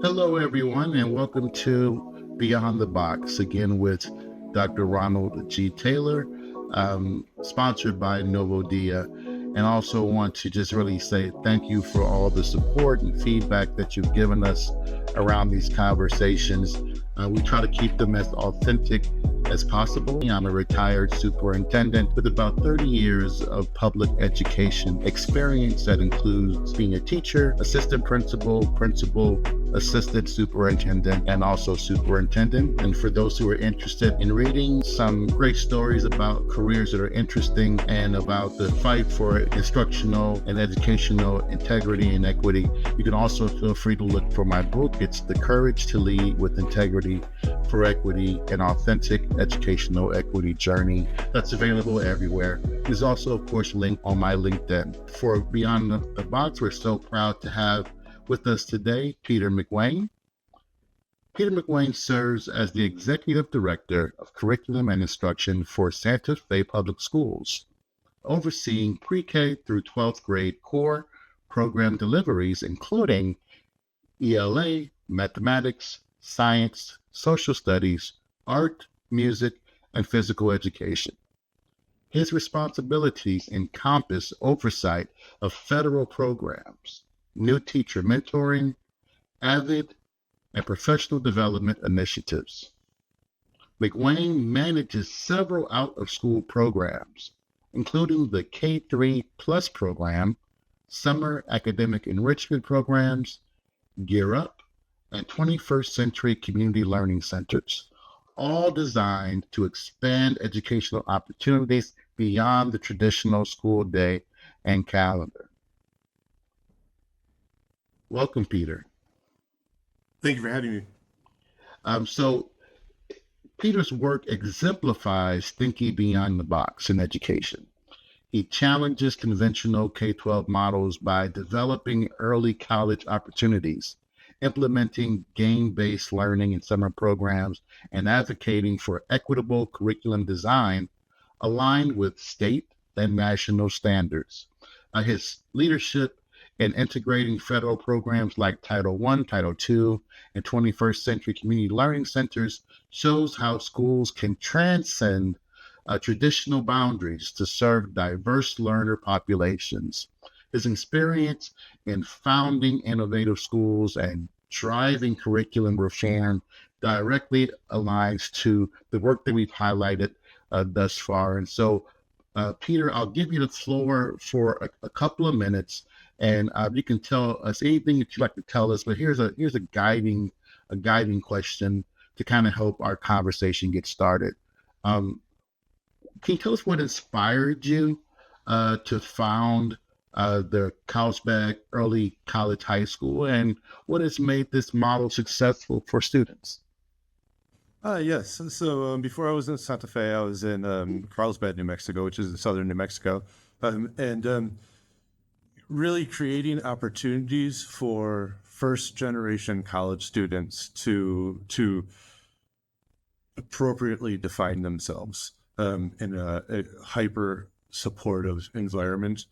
Hello, everyone, and welcome to Beyond the Box, again with Dr. Ronald G. Taylor, sponsored by Novo Dia. And also want to just really say thank you for all the support and feedback that you've given us around these conversations. We try to keep them as authentic as possible. I'm a retired superintendent with about 30 years of public education experience that includes being a teacher, assistant principal, assistant superintendent, and also superintendent. And for those who are interested in reading some great stories about careers that are interesting and about the fight for instructional and educational integrity and equity, you can also feel free to look for my book. It's The Courage to Lead with Integrity for Equity, an authentic educational equity journey that's available everywhere. There's also, of course, a link on my LinkedIn. For Beyond the Box, we're so proud to have with us today Peter McWain. Peter McWain serves as the Executive Director of Curriculum and Instruction for Santa Fe Public Schools, overseeing pre-K through 12th grade core program deliveries, including ELA, mathematics, science, social studies, art, music, and physical education. His responsibilities encompass oversight of federal programs, new teacher mentoring, AVID, and professional development initiatives. McWain manages several out-of-school programs, including the K-3 Plus program, summer academic enrichment programs, Gear Up, and 21st Century Community Learning Centers, all designed to expand educational opportunities beyond the traditional school day and calendar. Welcome, Peter. Thank you for having me. So Peter's work exemplifies thinking beyond the box in education. He challenges conventional K-12 models by developing early college opportunities, implementing game-based learning in summer programs, and advocating for equitable curriculum design aligned with state and national standards. His leadership in integrating federal programs like Title I, Title II, and 21st Century Community Learning Centers shows how schools can transcend traditional boundaries to serve diverse learner populations. His experience in founding innovative schools and driving curriculum reform directly aligns to the work that we've highlighted thus far. And so, Peter, I'll give you the floor for a couple of minutes, and you can tell us anything that you'd like to tell us. But here's a guiding question to kind of help our conversation get started. Um, can you tell us what inspired you to found the Carlsbad Early College High School, and what has made this model successful for students? Yes. So before I was in Santa Fe, I was in Carlsbad, New Mexico, which is in southern New Mexico, and really creating opportunities for first generation college students to appropriately define themselves in a hyper supportive environment,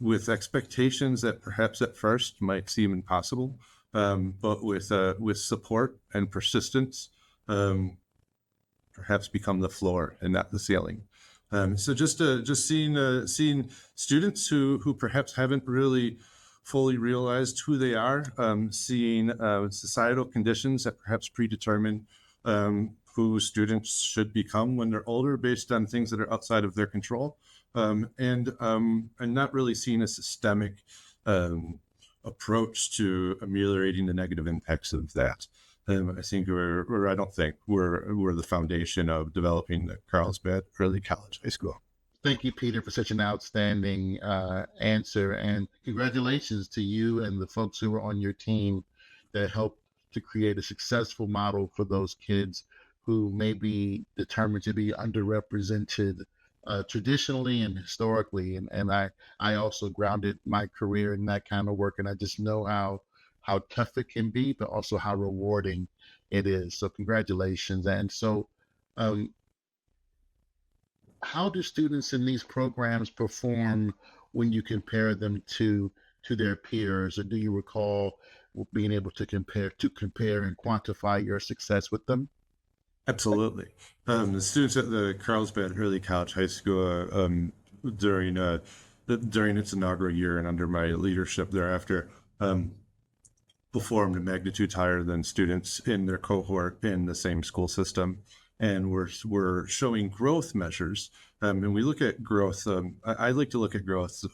with expectations that perhaps at first might seem impossible, but with support and persistence, um, perhaps become the floor and not the ceiling. So just seeing students who perhaps haven't really fully realized who they are, seeing societal conditions that perhaps predetermine who students should become when they're older based on things that are outside of their control, and not really seeing a systemic approach to ameliorating the negative impacts of that. I think I don't think we're the foundation of developing the Carlsbad Early College High School. Thank you, Peter, for such an outstanding answer, and congratulations to you and the folks who were on your team that helped to create a successful model for those kids who may be determined to be underrepresented traditionally and historically. And I also grounded my career in that kind of work, and I just know how tough it can be, but also how rewarding it is. So congratulations. And so, um, how do students in these programs perform when you compare them to their peers? Or do you recall being able to compare and quantify your success with them? Absolutely. The students at the Carlsbad Early College High School during during its inaugural year and under my leadership thereafter performed magnitudes higher than students in their cohort in the same school system. And we're showing growth measures. And we look at growth. I like to look at growth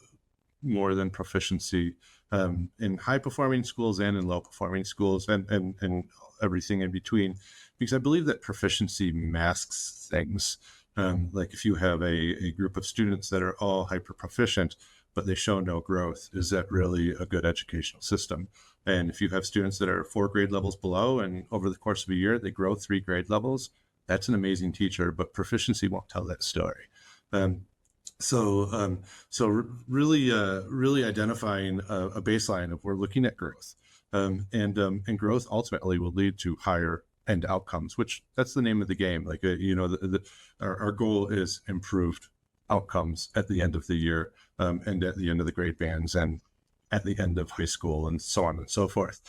more than proficiency in high performing schools and in low performing schools and everything in between, because I believe that proficiency masks things. Like if you have a group of students that are all hyper proficient, but they show no growth, is that really a good educational system? And if you have students that are 4 grade levels below and over the course of a year, they grow 3 grade levels, that's an amazing teacher, but proficiency won't tell that story. So really identifying a baseline of we're looking at growth, and growth ultimately will lead to higher end outcomes, which that's the name of the game. Like our goal is improved outcomes at the end of the year, and at the end of the grade bands, and at the end of high school, and so on and so forth.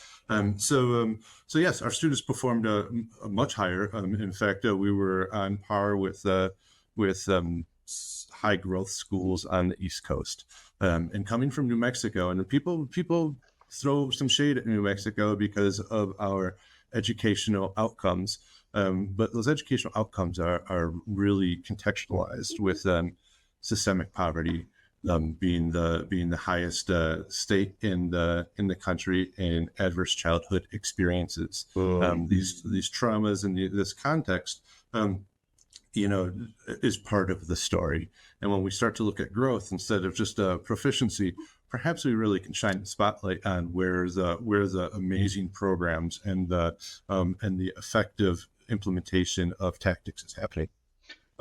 So yes, our students performed much higher. In fact, we were on par with high growth schools on the East Coast. And coming from New Mexico, and people throw some shade at New Mexico because of our educational outcomes. But those educational outcomes are really contextualized with systemic poverty being the highest state in the country in adverse childhood experiences. These traumas and this context, is part of the story. And when we start to look at growth instead of just proficiency, perhaps we really can shine the spotlight on where the amazing programs and the effective implementation of tactics is happening.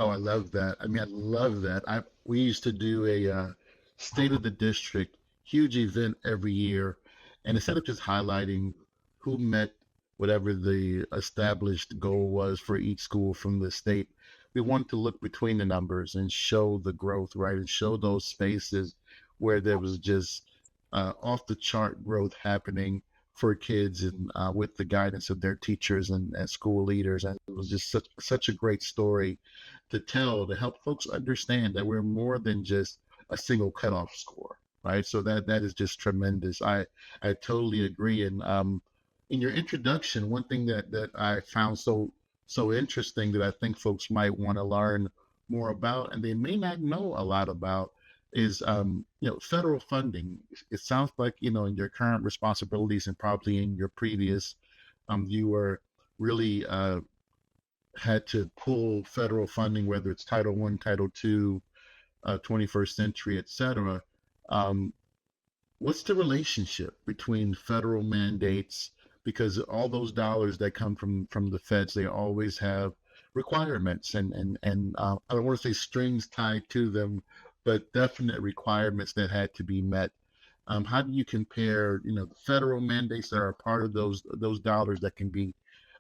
Oh, I love that. I mean, I love that. We used to do a state of the district huge event every year, and instead of just highlighting who met whatever the established goal was for each school from the state, we wanted to look between the numbers and show the growth, right, and show those spaces where there was just off the chart growth happening for kids, and with the guidance of their teachers and school leaders. And it was just such a great story to tell, to help folks understand that we're more than just a single cutoff score, right? So that is just tremendous. I totally agree. And in your introduction, one thing that I found so interesting that I think folks might want to learn more about, and they may not know a lot about, is federal funding. It sounds like in your current responsibilities and probably in your previous, you were really had to pull federal funding, whether it's Title One, Title Two, 21st Century, etc. What's the relationship between federal mandates? Because all those dollars that come from the feds, they always have requirements and I don't want to say strings tied to them, but definite requirements that had to be met. How do you compare, the federal mandates that are part of those dollars that can be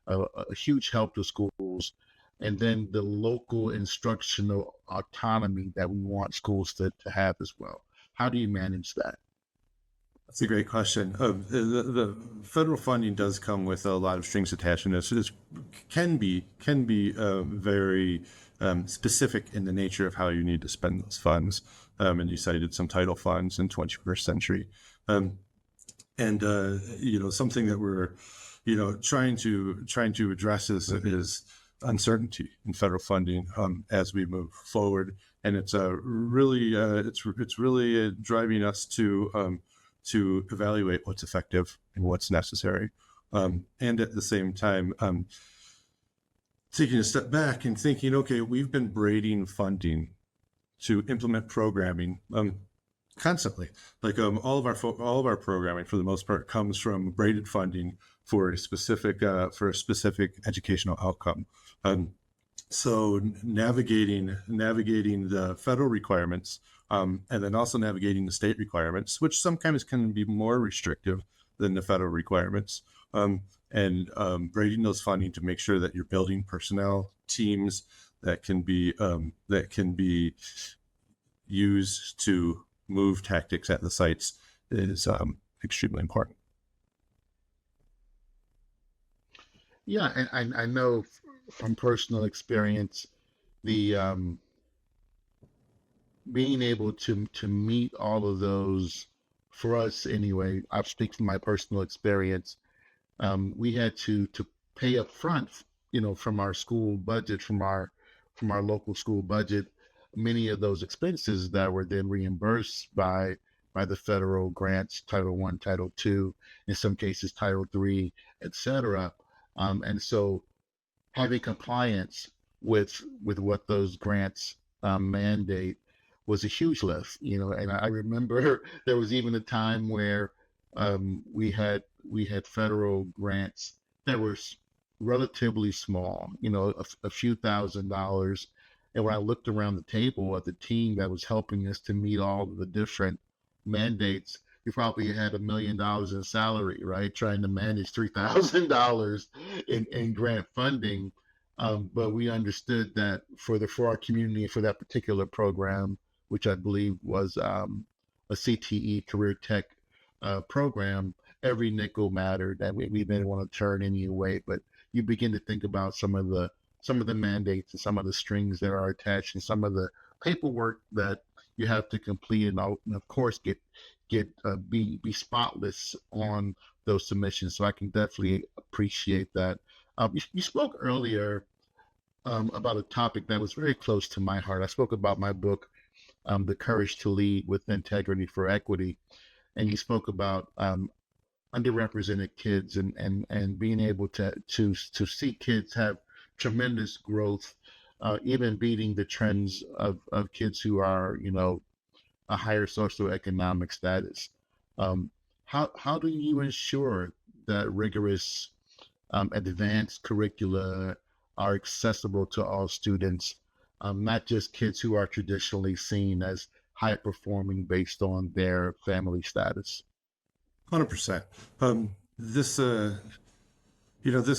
a huge help to schools, and then the local instructional autonomy that we want schools to have as well? How do you manage that? That's a great question. The federal funding does come with a lot of strings attached, and it can be very specific in the nature of how you need to spend those funds. And you cited some title funds in 21st century, and something that we're trying to address is uncertainty in federal funding as we move forward, and it's really driving us to evaluate what's effective and what's necessary, and at the same time taking a step back and thinking, okay, we've been braiding funding to implement programming constantly. Like all of our programming, for the most part, comes from braided funding for a specific educational outcome. So navigating the federal requirements, and then also navigating the state requirements, which sometimes can be more restrictive than the federal requirements, and braiding those funding to make sure that you're building personnel teams that can be used to move tactics at the sites is extremely important. Yeah, and I know from personal experience the being able to meet all of those for us anyway. I'll speak from my personal experience. We had to pay up front, from our school budget, from our local school budget, many of those expenses that were then reimbursed by the federal grants, Title One, Title Two, in some cases Title Three, etc. And so having compliance with what those grants mandate was a huge lift, and I remember there was even a time where we had federal grants that were relatively small, a few $1,000s. And when I looked around the table at the team that was helping us to meet all of the different mandates, we probably had $1 million in salary, right? Trying to manage $3,000 in grant funding. But we understood that for our community, for that particular program, which I believe was a CTE career tech program, every nickel mattered. That we didn't want to turn any away. But you begin to think about some of the mandates and some of the strings that are attached and some of the paperwork that you have to complete, and of course be spotless on those submissions. So I can definitely appreciate that. You spoke earlier about a topic that was very close to my heart. I spoke about my book, The Courage to Lead with Integrity for Equity, and you spoke about underrepresented kids and being able to see kids have tremendous growth, even beating the trends of kids who are, a higher socioeconomic status. Um, how do you ensure that rigorous advanced curricula are accessible to all students, not just kids who are traditionally seen as high performing based on their family status? 100%. This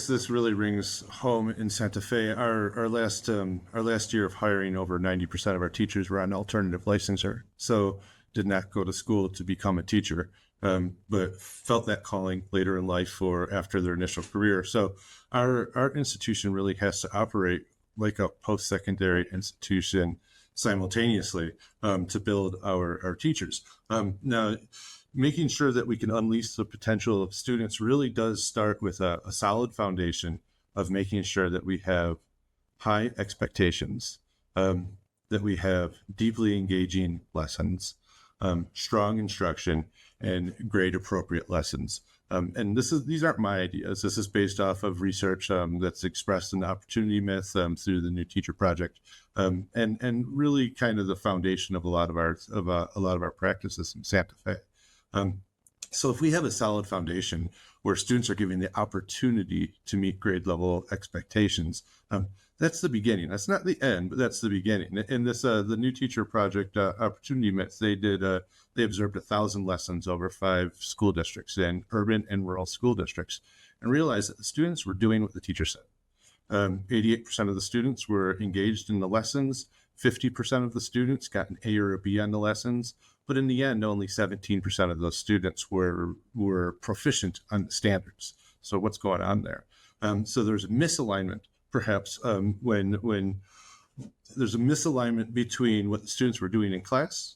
this really rings home in Santa Fe. Our last year of hiring, over 90% of our teachers were on alternative licensure, so did not go to school to become a teacher, but felt that calling later in life or after their initial career. So our institution really has to operate like a post-secondary institution simultaneously, to build our teachers. Now, making sure that we can unleash the potential of students really does start with a solid foundation of making sure that we have high expectations, that we have deeply engaging lessons, strong instruction, and grade appropriate lessons. And these aren't my ideas. This is based off of research that's expressed in the Opportunity Myth, through the New Teacher Project, and really kind of the foundation of a lot of our practices in Santa Fe. So if we have a solid foundation where students are given the opportunity to meet grade level expectations, that's the beginning. That's not the end, but that's the beginning. In this, the New Teacher Project Opportunity Myth, they observed 1,000 lessons over 5 school districts in urban and rural school districts, and realized that the students were doing what the teacher said. 88% of the students were engaged in the lessons. 50% of the students got an A or a B on the lessons, but in the end, only 17% of those students were proficient on the standards. So what's going on there? So there's a misalignment, perhaps, when there's a misalignment between what the students were doing in class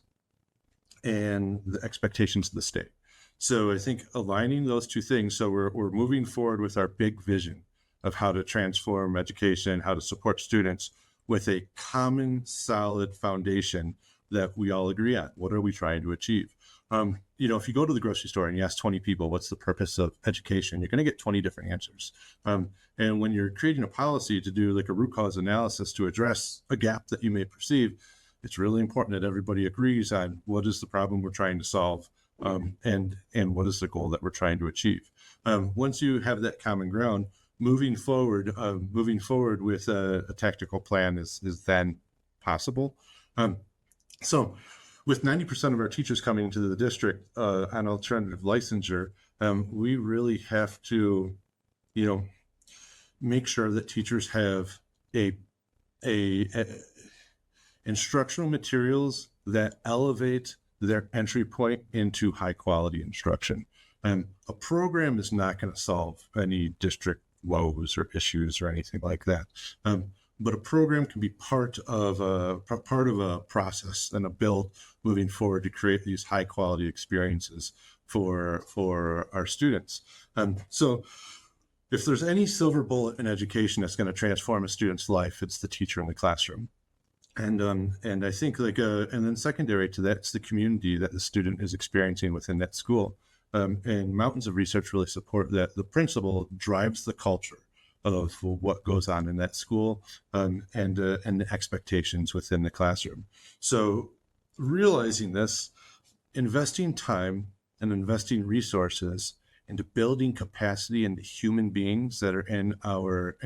and the expectations of the state. So I think aligning those two things, so we're moving forward with our big vision of how to transform education, how to support students with a common, solid foundation that we all agree on. What are we trying to achieve? If you go to the grocery store and you ask 20 people, what's the purpose of education? You're going to get 20 different answers. And when you're creating a policy to do like a root cause analysis to address a gap that you may perceive, it's really important that everybody agrees on what is the problem we're trying to solve, and what is the goal that we're trying to achieve. Once you have that common ground, moving forward with a tactical plan is then possible. So with 90% of our teachers coming into the district on alternative licensure, we really have to, make sure that teachers have a instructional materials that elevate their entry point into high quality instruction. A program is not going to solve any district woes or issues or anything like that. But a program can be part of a process and a build moving forward to create these high quality experiences for our students. So if there's any silver bullet in education that's going to transform a student's life, it's the teacher in the classroom. And I think and then secondary to that, it's the community that the student is experiencing within that school. And mountains of research really support that the principal drives the culture of what goes on in that school, and the expectations within the classroom. So realizing this, investing time and investing resources into building capacity into human beings that are in our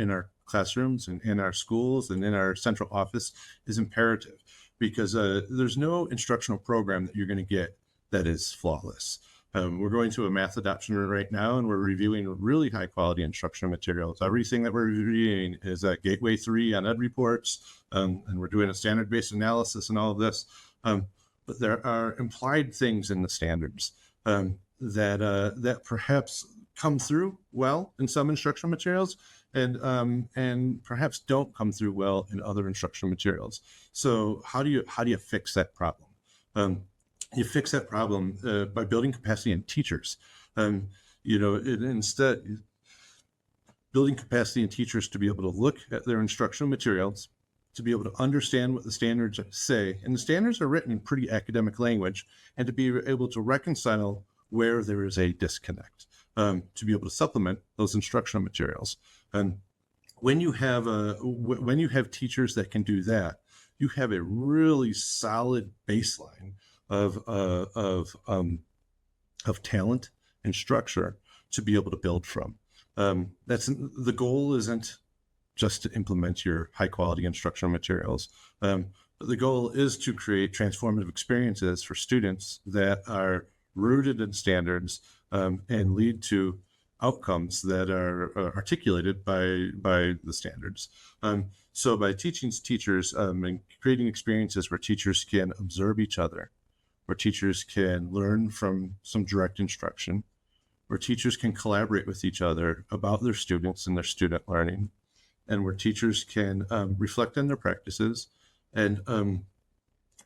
classrooms and in our schools and in our central office is imperative, because there's no instructional program that you're going to get that is flawless. We're going through a math adoption right now, and we're reviewing really high quality instructional materials. Everything that we're reviewing is Gateway 3 on Ed reports, and we're doing a standard-based analysis and all of this. But there are implied things in the standards that perhaps come through well in some instructional materials, and perhaps don't come through well in other instructional materials. So how do you fix that problem? You fix that problem by building capacity in teachers. Instead, building capacity in teachers to be able to look at their instructional materials, to be able to understand what the standards say, and the standards are written in pretty academic language, and to be able to reconcile where there is a disconnect, to be able to supplement those instructional materials. And when you have teachers that can do that, you have a really solid baseline of talent and structure to be able to build from. That's the goal. Isn't just to implement your high quality instructional materials, but the goal is to create transformative experiences for students that are rooted in standards, and lead to outcomes that are articulated by the standards. So by teaching teachers and creating experiences where teachers can observe each other, where teachers can learn from some direct instruction, where teachers can collaborate with each other about their students and their student learning, and where teachers can reflect on their practices and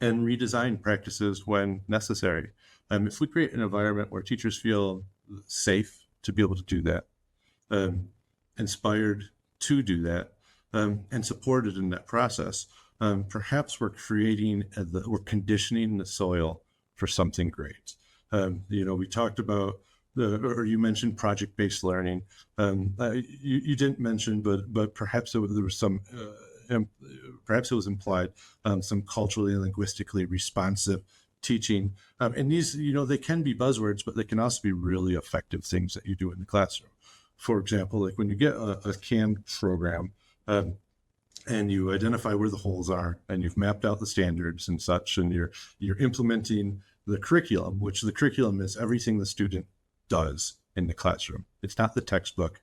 redesign practices when necessary. If we create an environment where teachers feel safe to be able to do that, inspired to do that, and supported in that process, perhaps we're conditioning the soil for something great. We talked about or you mentioned project-based learning. You didn't mention, but perhaps there was some, perhaps it was implied, some culturally and linguistically responsive teaching. And these, they can be buzzwords, but they can also be really effective things that you do in the classroom. For example, like when you get a canned program, and you identify where the holes are, and you've mapped out the standards and such, and you're implementing the curriculum, which the curriculum is everything the student does in the classroom. It's not the textbook.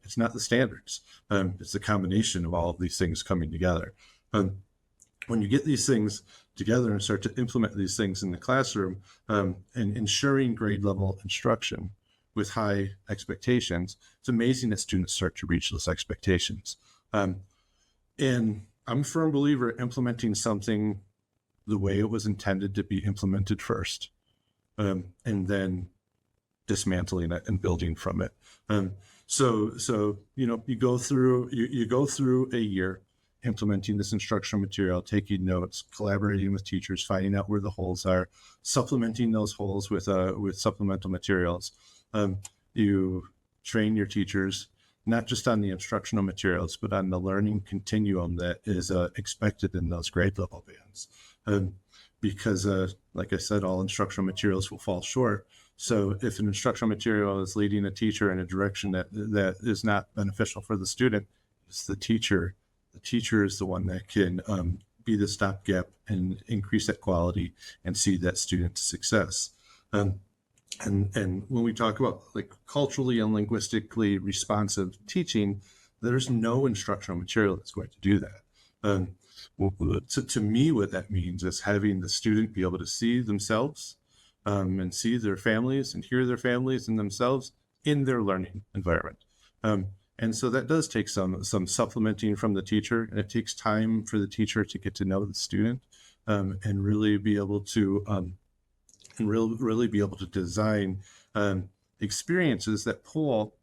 It's not the standards. It's the combination of all of these things coming together. When you get these things together and start to implement these things in the classroom, and ensuring grade level instruction with high expectations, it's amazing that students start to reach those expectations. And I'm a firm believer in implementing something the way it was intended to be implemented first, and then dismantling it and building from it. So you go through a year implementing this instructional material, taking notes, collaborating with teachers, finding out where the holes are, supplementing those holes with supplemental materials. You train your teachers not just on the instructional materials, but on the learning continuum that is expected in those grade level bands. Because, like I said, all instructional materials will fall short. So if an instructional material is leading a teacher in a direction that is not beneficial for the student, it's the teacher. The teacher is the one that can be the stopgap and increase that quality and see that student's success. And when we talk about like culturally and linguistically responsive teaching, there's no instructional material that's going to do that. To me, what that means is having the student be able to see themselves, and see their families and hear their families and themselves in their learning environment. And so that does take some supplementing from the teacher, and it takes time for the teacher to get to know the student, and really be able to really be able to design experiences that pull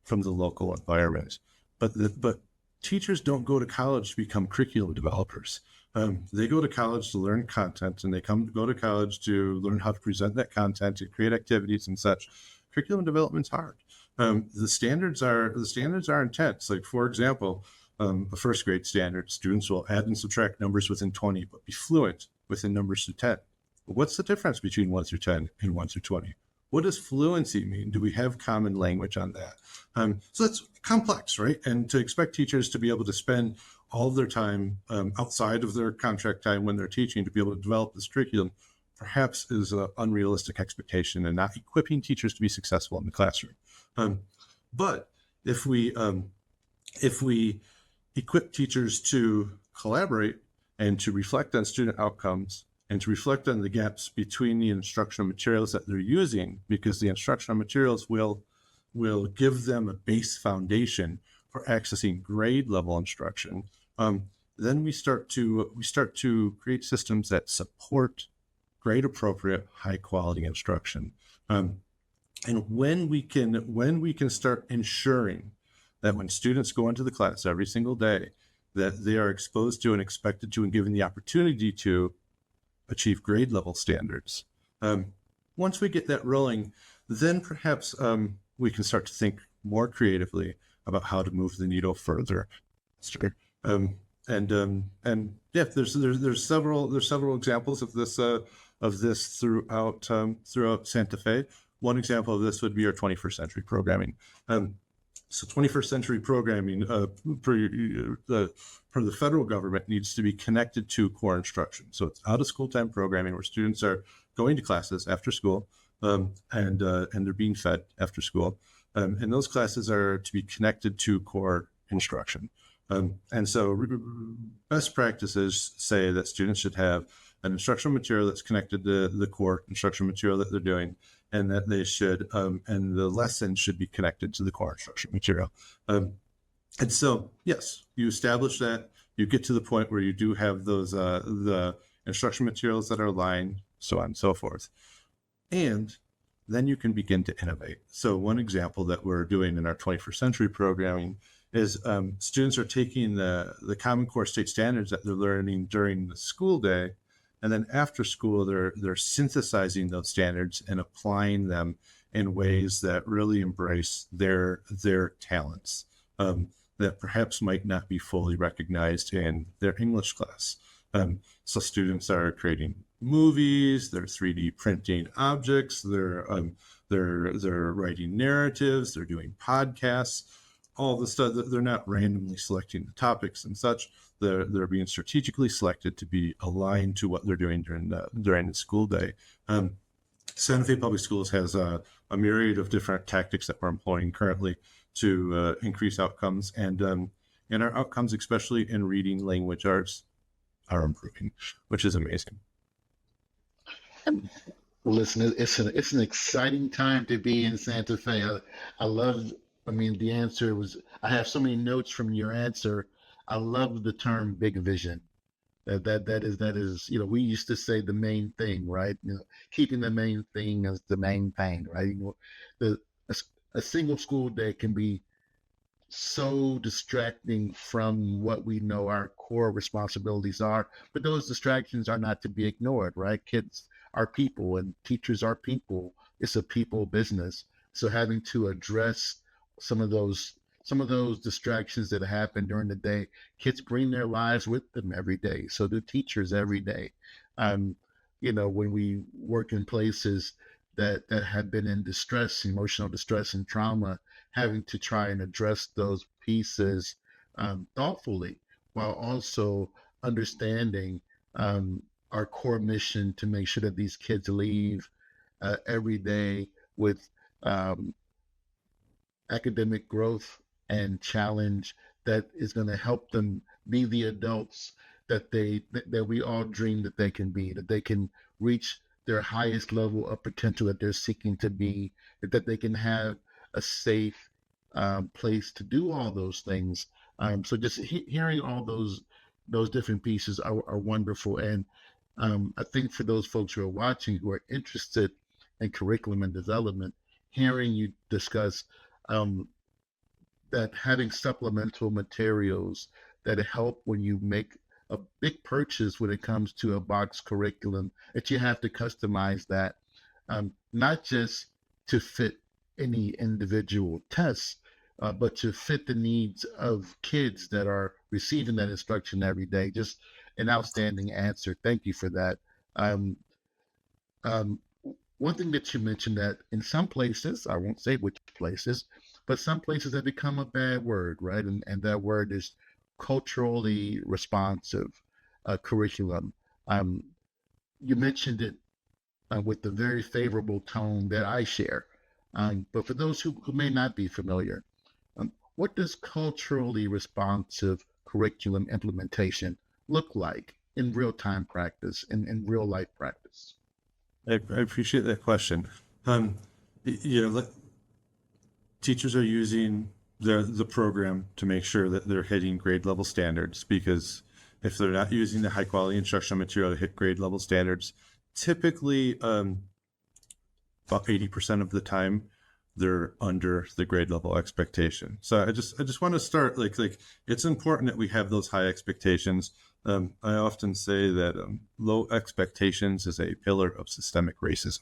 from the local environment. But teachers don't go to college to become curriculum developers. They go to college to learn content, and they go to college to learn how to present that content, to create activities and such. Curriculum development's hard. The standards are intense. Like, for example, a first grade standard, students will add and subtract numbers within 20, but be fluent within numbers through 10. But what's the difference between 1 through 10 and 1 through 20? What does fluency mean? Do we have common language on that? So that's complex, right? And to expect teachers to be able to spend all of their time outside of their contract time when they're teaching to be able to develop this curriculum perhaps is an unrealistic expectation and not equipping teachers to be successful in the classroom. But if we equip teachers to collaborate and to reflect on student outcomes and to reflect on the gaps between the instructional materials that they're using, because the instructional materials will give them a base foundation for accessing grade level instruction, then we start to create systems that support grade appropriate, high quality instruction. And when we can start ensuring that when students go into the class every single day, that they are exposed to and expected to and given the opportunity to achieve grade level standards. Once we get that rolling, then perhaps we can start to think more creatively about how to move the needle further. And yeah, there's several examples of this throughout Santa Fe. One example of this would be our 21st century programming. So 21st century programming per the federal government needs to be connected to core instruction. So it's out of school time programming where students are going to classes after school, and they're being fed after school. And those classes are to be connected to core instruction. And so best practices say that students should have an instructional material that's connected to the core instructional material that they're doing, and that they should, and the lesson should be connected to the core instructional material. And so, yes, you establish that, you get to the point where you do have those, the instructional materials that are aligned, so on and so forth. And then you can begin to innovate. So one example that we're doing in our 21st century programming is students are taking the Common Core state standards that they're learning during the school day, and then after school, they're synthesizing those standards and applying them in ways that really embrace their talents that perhaps might not be fully recognized in their English class. So students are creating movies, they're 3D printing objects, they're writing narratives, they're doing podcasts, all the stuff that they're not randomly selecting the topics and such. They're being strategically selected to be aligned to what they're doing during the school day. Santa Fe Public Schools has a myriad of different tactics that we're employing currently to increase outcomes, and our outcomes, especially in reading language arts, are improving, which is amazing. Listen, it's an exciting time to be in Santa Fe. I love. I mean, the answer was. I have so many notes from your answer. I love the term "big vision." That is. You know, we used to say the main thing, right? You know, keeping the main thing as the main thing, right? You know, a single school day can be so distracting from what we know our core responsibilities are, but those distractions are not to be ignored, right? Kids are people and teachers are people. It's a people business. So having to address some of those distractions that happen during the day, kids bring their lives with them every day. So do teachers every day. You know, when we work in places that have been in distress, emotional distress and trauma, having to try and address those pieces thoughtfully, while also understanding our core mission to make sure that these kids leave every day with academic growth and challenge that is going to help them be the adults that we all dream that they can be, that they can reach their highest level of potential that they're seeking to be, that they can have a safe, place to do all those things. So just hearing all those different pieces are wonderful. And I think for those folks who are watching who are interested in curriculum and development, hearing you discuss um, that having supplemental materials that help when you make a big purchase when it comes to a box curriculum, that you have to customize that, not just to fit any individual tests, but to fit the needs of kids that are receiving that instruction every day. Just an outstanding answer. Thank you for that. Um, um, One thing that you mentioned that in some places, I won't say which places, but some places have become a bad word, right? And that word is culturally responsive curriculum. Um, you mentioned it with the very favorable tone that I share. But for those who may not be familiar, what does culturally responsive curriculum implementation look like in real time practice, in real life practice? I appreciate that question. Like, teachers are using the program to make sure that they're hitting grade level standards, because if they're not using the high quality instructional material to hit grade level standards, typically about 80% of the time they're under the grade level expectation. So I just want to start like it's important that we have those high expectations. I often say that low expectations is a pillar of systemic racism.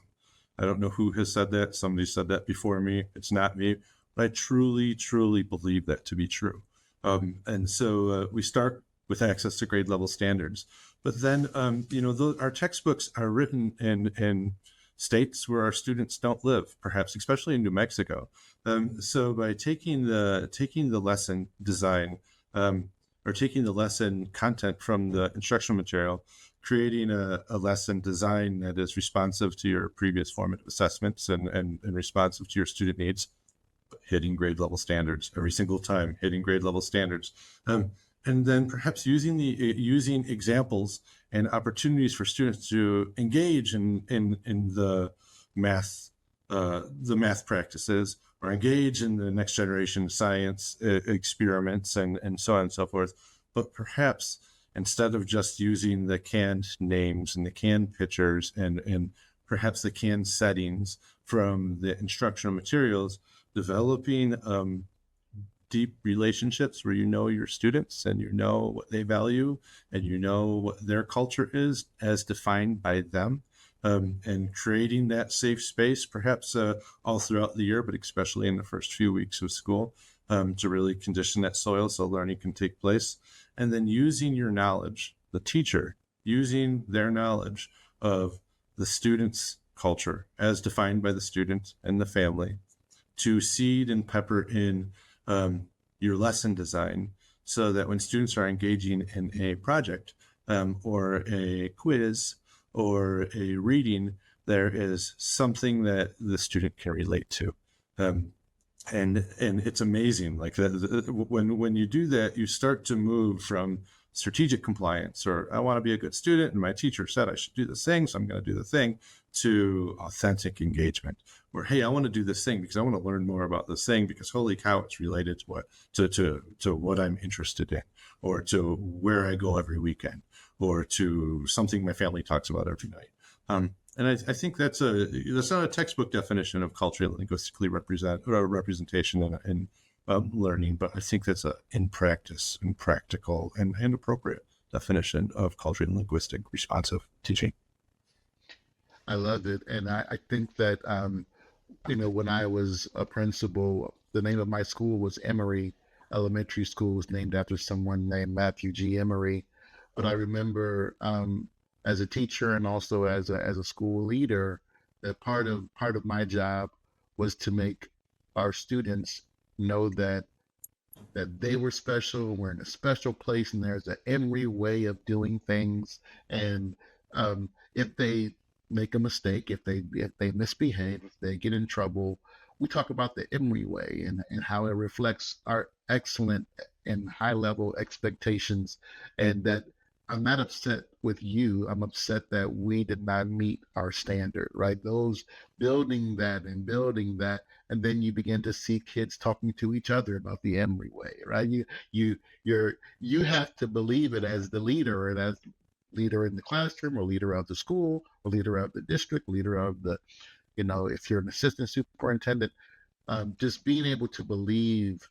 I don't know who has said that. Somebody said that before me. It's not me, but I truly, truly believe that to be true. And so we start with access to grade level standards, but then our textbooks are written in states where our students don't live, perhaps especially in New Mexico. So by taking the lesson design or taking the lesson content from the instructional material, creating a lesson design that is responsive to your previous formative assessments and responsive to your student needs, hitting grade level standards every single time, hitting grade level standards. And then perhaps using examples and opportunities for students to engage in the math practices, or engage in the next generation science experiments and so on and so forth. But perhaps instead of just using the canned names and the canned pictures and perhaps the canned settings from the instructional materials, developing deep relationships where you know your students and you know what they value and you know what their culture is as defined by them, and creating that safe space, perhaps all throughout the year, but especially in the first few weeks of school, to really condition that soil so learning can take place. And then using your knowledge, the teacher, using their knowledge of the student's culture as defined by the student and the family to seed and pepper in your lesson design, so that when students are engaging in a project or a quiz or a reading, there is something that the student can relate to. And it's amazing, like when you do that, you start to move from strategic compliance, or I want to be a good student and my teacher said I should do this thing, so I'm going to do the thing, to authentic engagement, where, hey, I want to do this thing because I want to learn more about this thing, because holy cow, it's related to what I'm interested in, or to where I go every weekend, or to something my family talks about every night. And I think that's not a textbook definition of culturally linguistically representation in learning, but I think that's in practice and practical and appropriate definition of culturally linguistic responsive teaching. I love it. And I think that, when I was a principal, the name of my school was Emory Elementary School, was named after someone named Matthew G. Emory. But I remember as a teacher and also as a school leader, that part of my job was to make our students know that they were special, we're in a special place, and there's an Emory way of doing things. And if they make a mistake, if they misbehave, if they get in trouble, we talk about the Emory way and how it reflects our excellent and high level expectations, and that I'm not upset with you. I'm upset that we did not meet our standard, right? Those building that and building that, and then you begin to see kids talking to each other about the Emory way, right? You have to believe it as the leader, and as leader in the classroom, or leader of the school, or leader of the district, leader of the, if you're an assistant superintendent, just being able to believe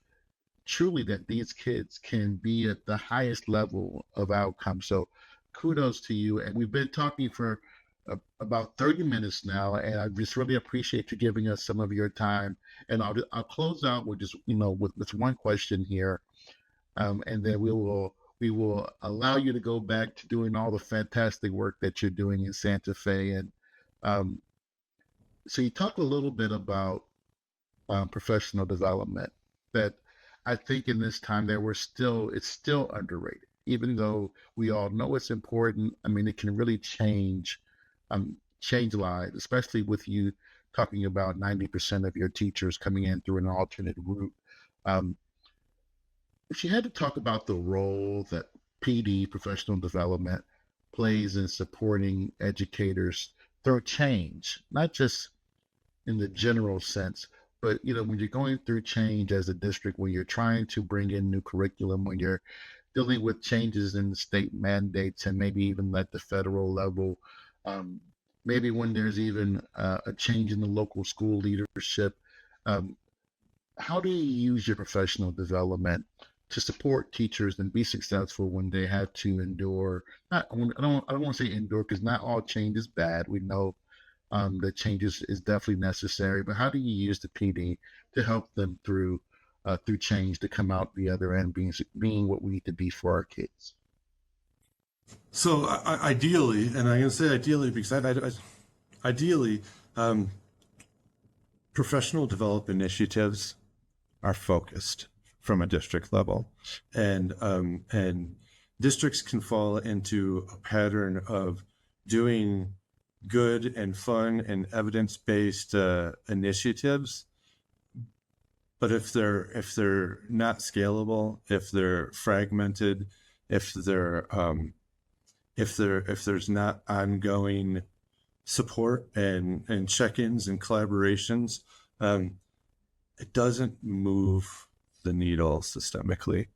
truly that these kids can be at the highest level of outcome. So kudos to you. And we've been talking for about 30 minutes now, and I just really appreciate you giving us some of your time. And I'll close out with just, with one question here. And then we will allow you to go back to doing all the fantastic work that you're doing in Santa Fe. And um, so you talked a little bit about professional development, that I think in this time that it's still underrated, even though we all know it's important. I mean, it can really change lives, especially with you talking about 90% of your teachers coming in through an alternate route. Um, if you had to talk about the role that PD, professional development, plays in supporting educators through change, not just in the general sense, but when you're going through change as a district, when you're trying to bring in new curriculum, when you're dealing with changes in the state mandates, and maybe even at the federal level, um, maybe when there's even a change in the local school leadership, um, how do you use your professional development to support teachers and be successful when they have to endure? Not, I don't want to say endure, because not all change is bad. We know that changes is definitely necessary. But how do you use the PD to help them through change, to come out the other end being what we need to be for our kids? So ideally, and I'm going to say ideally because ideally, um, professional development initiatives are focused from a district level, and districts can fall into a pattern of doing good and fun and evidence-based initiatives, but if they're not scalable, if they're fragmented, if there's not ongoing support and check-ins and collaborations, it doesn't move the needle systemically.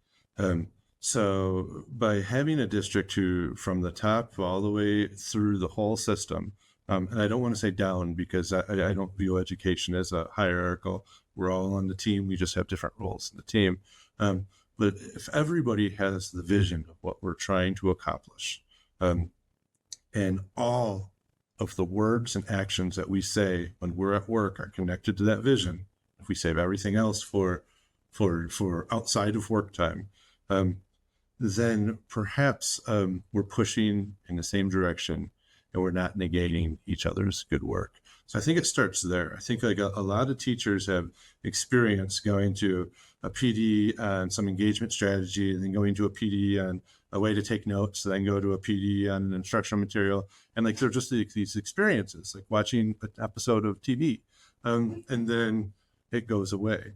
So by having a district who, from the top all the way through the whole system, and I don't want to say down, because I don't view education as a hierarchical. We're all on the team. We just have different roles in the team. But if everybody has the vision of what we're trying to accomplish, and all of the words and actions that we say when we're at work are connected to that vision, if we save everything else for outside of work time, then perhaps we're pushing in the same direction, and we're not negating each other's good work. So I think it starts there. I think like a lot of teachers have experience going to a PD on some engagement strategy, and then going to a PD on a way to take notes, then go to a PD on an instructional material. And like, they're just these experiences, like watching an episode of TV, and then it goes away.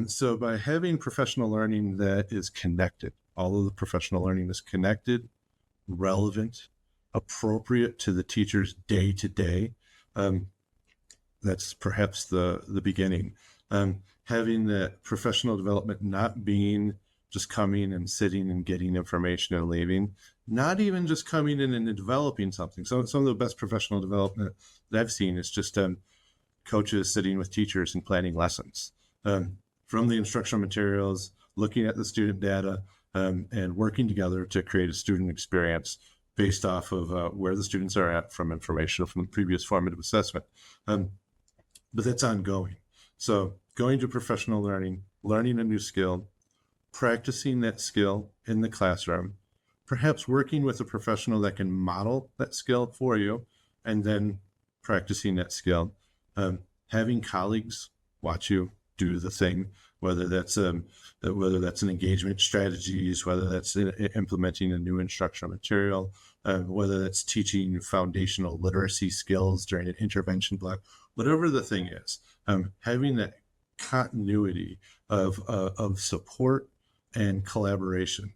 So by having professional learning that is connected, all of the professional learning is connected, relevant, appropriate to the teacher's day to day, that's perhaps the beginning. Having that professional development not being just coming and sitting and getting information and leaving, not even just coming in and developing something. So some of the best professional development that I've seen is just coaches sitting with teachers and planning lessons from the instructional materials, looking at the student data, and working together to create a student experience based off of where the students are at from information from the previous formative assessment. But that's ongoing. So going to professional learning, learning a new skill, practicing that skill in the classroom, perhaps working with a professional that can model that skill for you, and then practicing that skill. Having colleagues watch you do the thing, whether that's an engagement strategies, whether that's implementing a new instructional material, whether that's teaching foundational literacy skills during an intervention block, whatever the thing is, having that continuity of support and collaboration.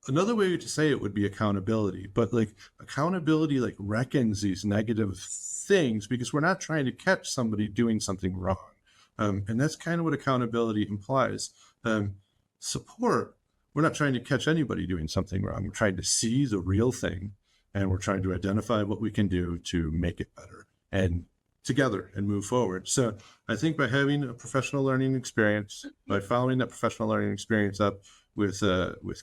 another way to say it would be accountability, but like accountability like reckons these negative things because we're not trying to catch somebody doing something wrong. And that's kind of what accountability implies. Support, we're not trying to catch anybody doing something wrong. We're trying to see the real thing, and we're trying to identify what we can do to make it better and together and move forward. So I think by having a professional learning experience, by following that professional learning experience up with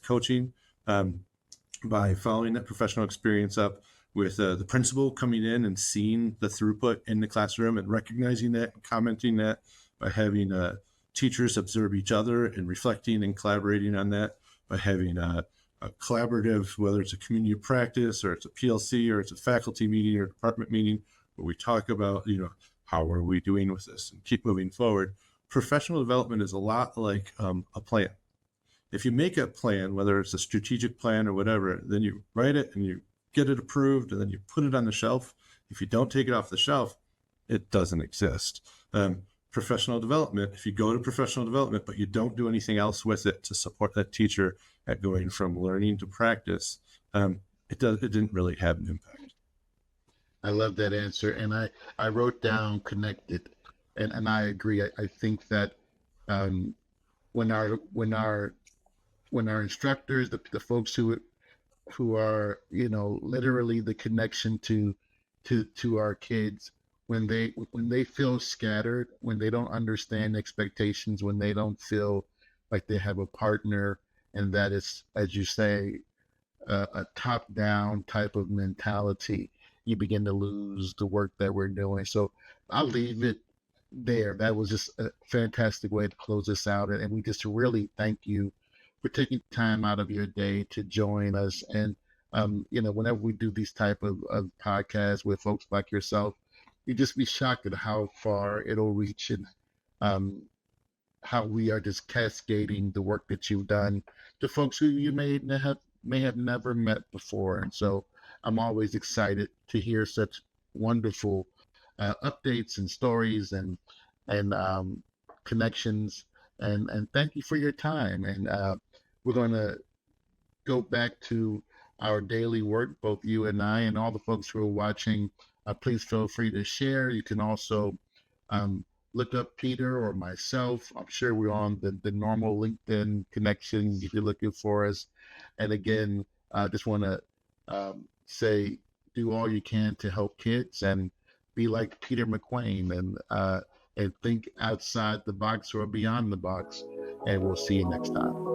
coaching, by following that professional experience up with the principal coming in and seeing the throughput in the classroom and recognizing that and commenting that, by having teachers observe each other and reflecting and collaborating on that, by having a collaborative, whether it's a community practice or it's a PLC or it's a faculty meeting or department meeting, where we talk about, how are we doing with this and keep moving forward. Professional development is a lot like a plan. If you make a plan, whether it's a strategic plan or whatever, then you write it and you get it approved and then you put it on the shelf. If you don't take it off the shelf, it doesn't exist. Professional development, if you go to professional development, but you don't do anything else with it to support that teacher at going from learning to practice, it didn't really have an impact. I love that answer. And I wrote down connected, and I agree. I think that when our instructors, the folks who are, literally the connection to our kids, when they feel scattered, when they don't understand expectations, when they don't feel like they have a partner, and that is, as you say, a top-down type of mentality, you begin to lose the work that we're doing. So I'll leave it there. That was just a fantastic way to close this out. And we just really thank you for taking time out of your day to join us. And, whenever we do these type of podcasts with folks like yourself, you just be shocked at how far it'll reach, and how we are just cascading the work that you've done to folks who you may have never met before. And so I'm always excited to hear such wonderful updates and stories and connections. And thank you for your time. And we're going to go back to our daily work, both you and I, and all the folks who are watching. Please feel free to share. You can also look up Peter or myself. I'm sure we're on the normal LinkedIn connection if you're looking for us. And again, I just want to say, do all you can to help kids and be like Peter McWain, and think outside the box or beyond the box. And we'll see you next time.